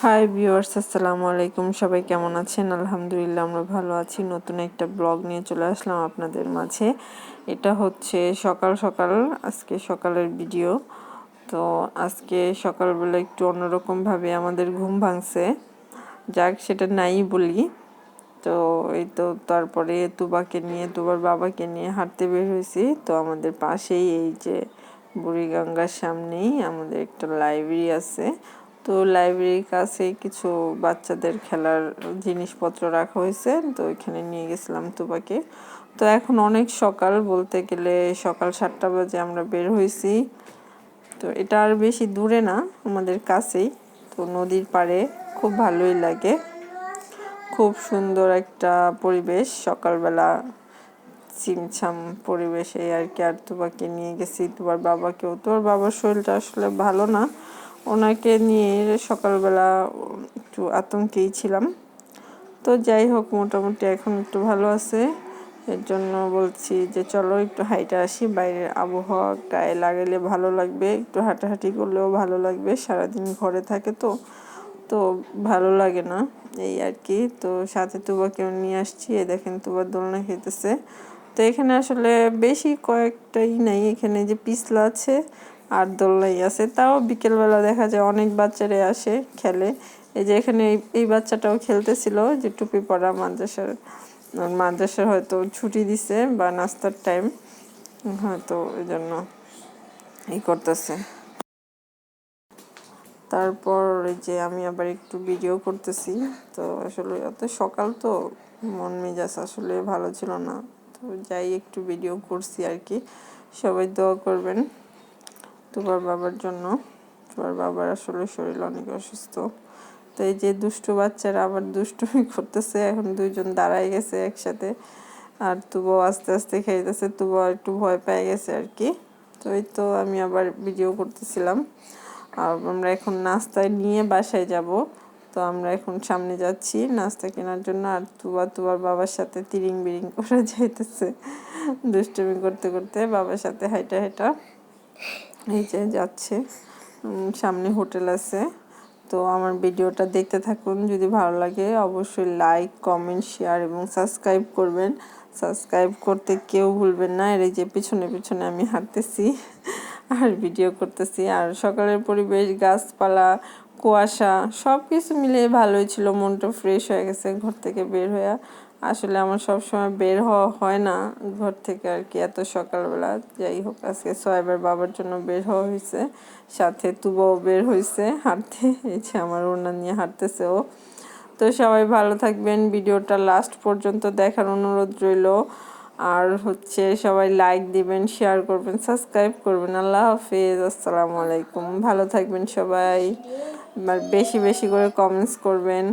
Hi viewers, আসসালামু আলাইকুম। সবাই কেমন আছেন? আলহামদুলিল্লাহ আমরা ভালো আছি। নতুন একটা ব্লগ নিয়ে চলে আসলাম আপনাদের মাঝে। এটা হচ্ছে সকাল সকাল, আজকে সকালের ভিডিও। তো আজকে সকালবেলা একটু অন্যরকমভাবে আমাদের ঘুম ভাঙছে, যাক সেটা নাই বলি। তো এই তো তারপরে তুবার বাবাকে নিয়ে হাঁটতে বের হয়েছি। তো আমাদের পাশেই এই যে বুড়িগঙ্গার সামনেই আমাদের একটা লাইব্রেরি আছে। তো লাইব্রেরির কাছে কিছু বাচ্চাদের খেলার জিনিসপত্র রাখা হয়েছে, তো এখানে নিয়ে গেছিলাম তুবাকে। তো এখন অনেক সকাল, বলতে গেলে সকাল 7টা বাজে আমরা বের হয়েছি। তো এটা আর বেশি দূরে না, আমাদের কাছেই। তো নদীর পাড়ে, খুব ভালোই লাগে। খুব সুন্দর একটা পরিবেশ, সকালবেলা ছিমছাম পরিবেশে আর কি। আর তুবাকে নিয়ে গেছি, তোমার বাবার শরীরটা আসলে ভালো না, ওনাকে নিয়ে সকালবেলা একটু আতঙ্কেই ছিলাম। তো যাই হোক, মোটামুটি এখন একটু ভালো আছে। এর জন্য বলছি যে চলো একটু হাইটে আসি, বাইরের আবহাওয়া গায়ে লাগালে ভালো লাগবে, একটু হাঁটাহাঁটি করলেও ভালো লাগবে। সারাদিন ঘরে থাকে তো তো ভালো লাগে না, এই আর কি। তো সাথে তুবাকেও নিয়ে আসছি। দেখেন তুবার দোলনা খেতেছে। তো এখানে আসলে বেশি কয়েকটাই নাই, এখানে যে পিছলা আছে আর দোলনাই আছে। তাও বিকেলবেলা দেখা যায় অনেক বাচ্চারা আসে খেলে। এই যে এখানে এই বাচ্চাটাও খেলতেছিল, যে টুপি পরা, মাদ্রাসার হয়তো ছুটি দিছে বা নাস্তার টাইম, হয়তো এই জন্য করতেছে। তারপর এই যে আমি আবার একটু ভিডিও করতেছি। তো আসলে এত সকাল তো মন মেজাজ আসলে ভালো ছিল না, তো যাই একটু ভিডিও করছি আর কি। সবাই দোয়া করবেন তোমার বাবার জন্য। তোমার বাবার আসলে শরীর অনেক অসুস্থ। তো এই যে দুষ্টু বাচ্চারা আবার দুষ্টুমি করতেছে, এখন দুইজন দাঁড়ায় গেছে একসাথে। আর তুবো আস্তে আস্তে খাইতেছে, তুবো একটু ভয় পেয়ে গেছে আর কি। তো এই তো আমি আবার ভিডিও করতেছিলাম। আর আমরা এখন নাস্তা নিয়ে বাসায় যাব। তো আমরা এখন সামনে যাচ্ছি নাস্তা কেনার জন্য। আর তুবার বাবার সাথে তিরিং বিরিং করে যাইতেছে, দুষ্টুমি করতে করতে বাবার সাথে হাইটা হাইটা এই যে যাচ্ছে। সামনে হোটেল আছে। তো আমার ভিডিওটা দেখতে থাকুন, যদি ভালো লাগে অবশ্যই লাইক, কমেন্ট, শেয়ার এবং সাবস্ক্রাইব করবেন। সাবস্ক্রাইব করতে কেউ ভুলবেন না। এর যে পিছনে পিছনে আমি হাঁটতেছি আর ভিডিও করতেছি। আর সকালের পরিবেশ, গাছপালা, কুয়াশা সব কিছু মিলিয়ে ভালোই ছিল, মনটা ফ্রেশ হয়ে গেছে ঘর থেকে বের হয়ে। আসলে আমার সবসময় বের হওয়া হয় না ঘর থেকে আর কি এত সকালবেলা। যাই হোক, আজকে সোয়েবের বাবার জন্য বের হওয়া হয়েছে, সাথে তুবাও বের হয়েছে হাঁটতে। এই যে আমার ওড়না নিয়ে হাঁটতেছে ও। তো সবাই ভালো থাকবেন, ভিডিওটা লাস্ট পর্যন্ত দেখার অনুরোধ রইল। আর হচ্ছে সবাই লাইক দিবেন, শেয়ার করবেন, সাবস্ক্রাইব করবেন। আল্লাহ হাফেজ, আসসালামু আলাইকুম। ভালো থাকবেন সবাই, বেশি বেশি করে কমেন্টস করবেন।